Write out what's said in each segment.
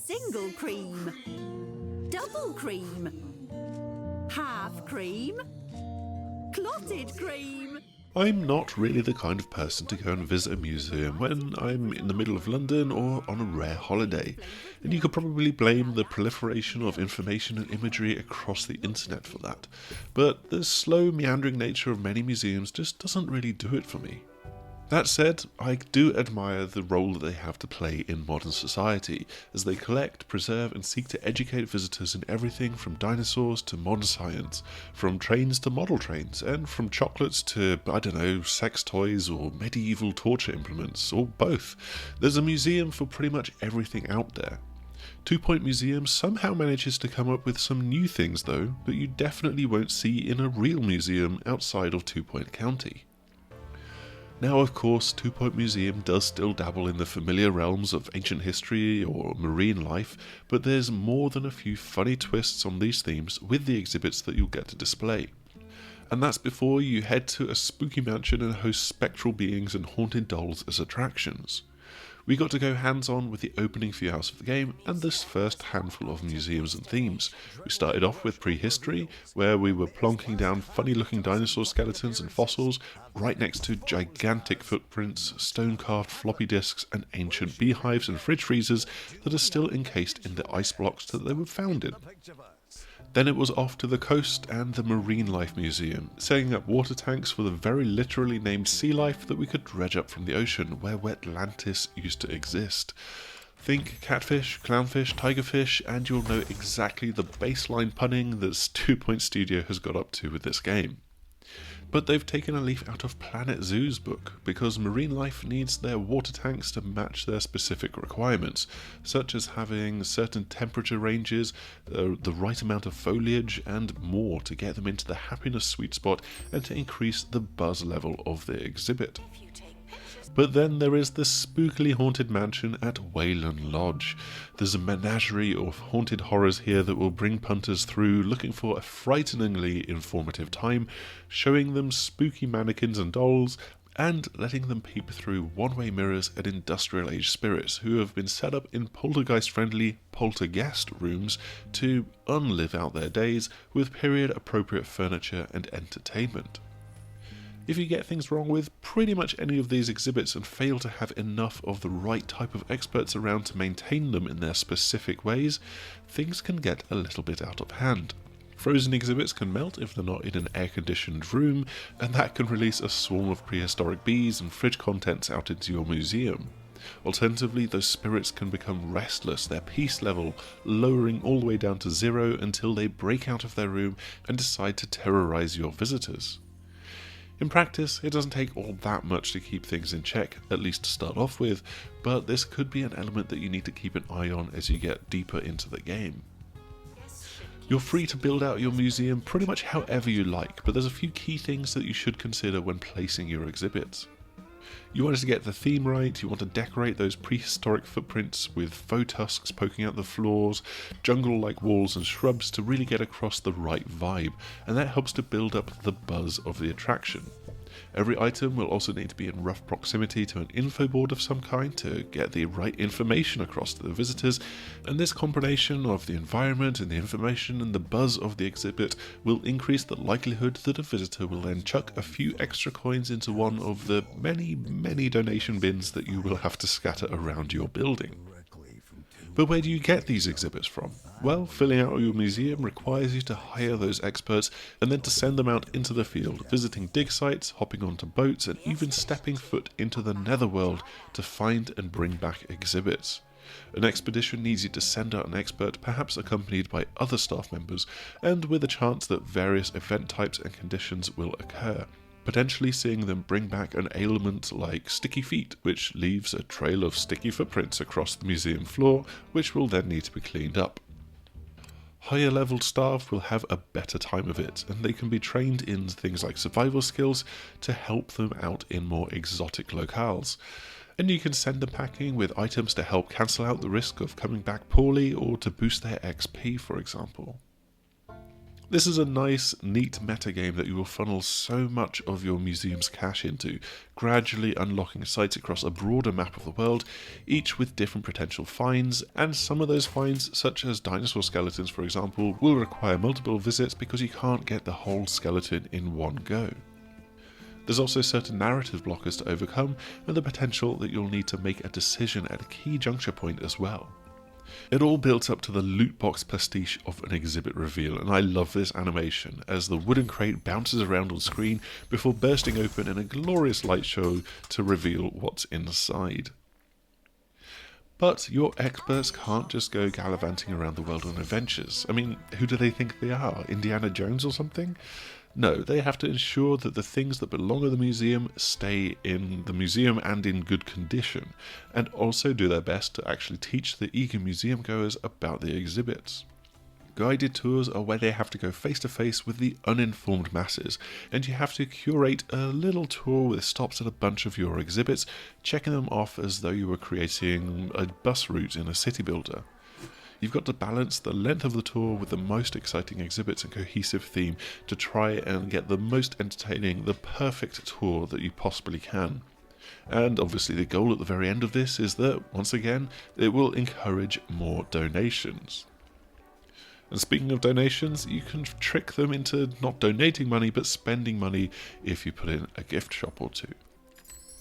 Single cream. Double cream. Half cream. Clotted cream. I'm not really the kind of person to go and visit a museum when I'm in the middle of London or on a rare holiday, and you could probably blame the proliferation of information and imagery across the internet for that, but the slow meandering nature of many museums just doesn't really do it for me. That said, I do admire the role that they have to play in modern society, as they collect, preserve and seek to educate visitors in everything from dinosaurs to modern science, from trains to model trains, and from chocolates to, sex toys or medieval torture implements, or both. There's a museum for pretty much everything out there. 2 Point Museum somehow manages to come up with some new things though, that you definitely won't see in a real museum outside of 2 Point County. Now, of course, 2 Point Museum does still dabble in the familiar realms of ancient history or marine life, but there's more than a few funny twists on these themes with the exhibits that you'll get to display. And that's before you head to a spooky mansion and host spectral beings and haunted dolls as attractions. We got to go hands-on with the opening few hours of the game and this first handful of museums and themes. We started off with Prehistory, where we were plonking down funny-looking dinosaur skeletons and fossils right next to gigantic footprints, stone-carved floppy disks and ancient beehives and fridge freezers that are still encased in the ice blocks that they were found in. Then it was off to the coast and the Marine Life Museum, setting up water tanks for the very literally named sea life that we could dredge up from the ocean where Wetlantis used to exist. Think catfish, clownfish, tigerfish, and you'll know exactly the baseline punning that 2 Point Studio has got up to with this game. But they've taken a leaf out of Planet Zoo's book, because marine life needs their water tanks to match their specific requirements, such as having certain temperature ranges, the right amount of foliage, and more to get them into the happiness sweet spot and to increase the buzz level of the exhibit. But then there is the spookily haunted mansion at Wayland Lodge. There's a menagerie of haunted horrors here that will bring punters through looking for a frighteningly informative time, showing them spooky mannequins and dolls, and letting them peep through one-way mirrors at industrial age spirits who have been set up in poltergeist-friendly polterguest rooms to unlive out their days with period-appropriate furniture and entertainment. If you get things wrong with pretty much any of these exhibits and fail to have enough of the right type of experts around to maintain them in their specific ways, things can get a little bit out of hand. Frozen exhibits can melt if they're not in an air-conditioned room, and that can release a swarm of prehistoric bees and fridge contents out into your museum. Alternatively, those spirits can become restless, their peace level lowering all the way down to 0 until they break out of their room and decide to terrorize your visitors. In practice, it doesn't take all that much to keep things in check, at least to start off with, but this could be an element that you need to keep an eye on as you get deeper into the game. You're free to build out your museum pretty much however you like, but there's a few key things that you should consider when placing your exhibits. You want to get the theme right, you want to decorate those prehistoric footprints with faux tusks poking out the floors, jungle-like walls and shrubs to really get across the right vibe, and that helps to build up the buzz of the attraction. Every item will also need to be in rough proximity to an info board of some kind to get the right information across to the visitors, and this combination of the environment and the information and the buzz of the exhibit will increase the likelihood that a visitor will then chuck a few extra coins into one of the many donation bins that you will have to scatter around your building. But where do you get these exhibits from? Well, filling out your museum requires you to hire those experts and then to send them out into the field, visiting dig sites, hopping onto boats, and even stepping foot into the netherworld to find and bring back exhibits. An expedition needs you to send out an expert, perhaps accompanied by other staff members, and with a chance that various event types and conditions will occur, potentially seeing them bring back an ailment like sticky feet, which leaves a trail of sticky footprints across the museum floor, which will then need to be cleaned up. Higher leveled staff will have a better time of it, and they can be trained in things like survival skills to help them out in more exotic locales. And you can send them packing with items to help cancel out the risk of coming back poorly or to boost their XP, for example. This is a nice, neat metagame that you will funnel so much of your museum's cash into, gradually unlocking sites across a broader map of the world, each with different potential finds, and some of those finds, such as dinosaur skeletons for example, will require multiple visits because you can't get the whole skeleton in one go. There's also certain narrative blockers to overcome, and the potential that you'll need to make a decision at a key juncture point as well. It all built up to the loot box pastiche of an exhibit reveal, and I love this animation as the wooden crate bounces around on screen before bursting open in a glorious light show to reveal what's inside. But your experts can't just go gallivanting around the world on adventures. I mean, who do they think they are? Indiana Jones or something? No, they have to ensure that the things that belong in the museum stay in the museum and in good condition, and also do their best to actually teach the eager museum goers about the exhibits. Guided tours are where they have to go face to face with the uninformed masses, and you have to curate a little tour with stops at a bunch of your exhibits, checking them off as though you were creating a bus route in a city builder. You've got to balance the length of the tour with the most exciting exhibits and cohesive theme to try and get the most entertaining, the perfect tour that you possibly can. And obviously the goal at the very end of this is that, once again, it will encourage more donations. And speaking of donations, you can trick them into not donating money but spending money if you put in a gift shop or two.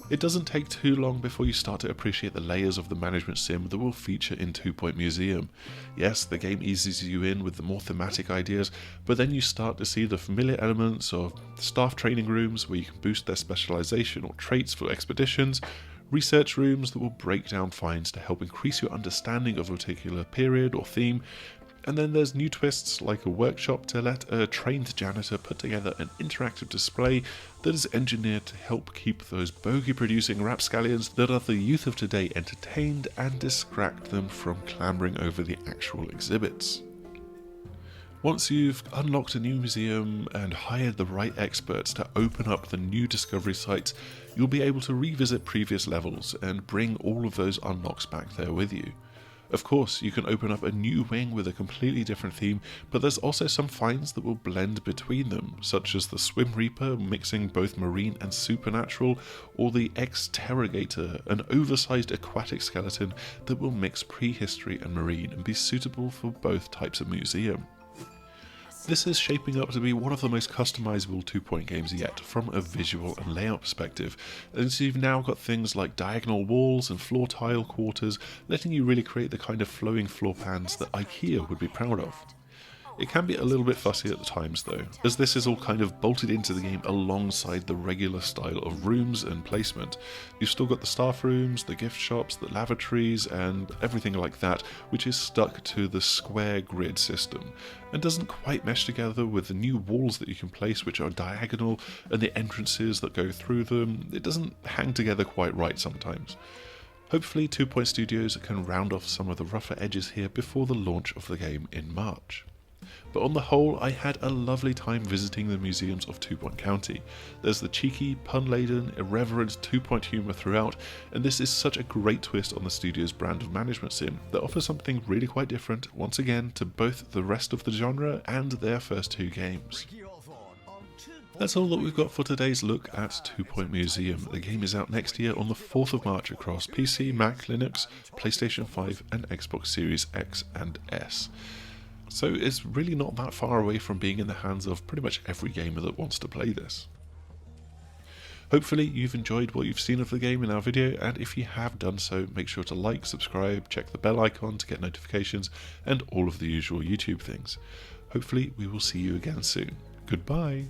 It doesn't take too long before you start to appreciate the layers of the management sim that will feature in 2 Point Museum. Yes, the game eases you in with the more thematic ideas, but then you start to see the familiar elements of staff training rooms where you can boost their specialization or traits for expeditions, research rooms that will break down finds to help increase your understanding of a particular period or theme, and then there's new twists like a workshop to let a trained janitor put together an interactive display that is engineered to help keep those bogey-producing rapscallions that are the youth of today entertained and distract them from clambering over the actual exhibits. Once you've unlocked a new museum and hired the right experts to open up the new discovery sites, you'll be able to revisit previous levels and bring all of those unlocks back there with you. Of course, you can open up a new wing with a completely different theme, but there's also some finds that will blend between them, such as the Swim Reaper mixing both marine and supernatural, or the Exterrogator, an oversized aquatic skeleton that will mix prehistory and marine and be suitable for both types of museum. This is shaping up to be one of the most customizable 2 Point games yet from a visual and layout perspective, and so you've now got things like diagonal walls and floor tile quarters, letting you really create the kind of flowing floor plans that IKEA would be proud of. It can be a little bit fussy at the times though, as this is all kind of bolted into the game alongside the regular style of rooms and placement. You've still got the staff rooms, the gift shops, the lavatories and everything like that, which is stuck to the square grid system, and doesn't quite mesh together with the new walls that you can place which are diagonal and the entrances that go through them. It doesn't hang together quite right sometimes. Hopefully 2 Point Studios can round off some of the rougher edges here before the launch of the game in March. But on the whole, I had a lovely time visiting the museums of 2 Point County. There's the cheeky, pun-laden, irreverent 2 Point humour throughout, and this is such a great twist on the studio's brand of management sim that offers something really quite different, once again, to both the rest of the genre and their first 2 games. That's all that we've got for today's look at 2 Point Museum. The game is out next year on the 4th of March across PC, Mac, Linux, PlayStation 5 and Xbox Series X and S. So it's really not that far away from being in the hands of pretty much every gamer that wants to play this. Hopefully you've enjoyed what you've seen of the game in our video, and if you have done so, make sure to like, subscribe, check the bell icon to get notifications, and all of the usual YouTube things. Hopefully we will see you again soon. Goodbye!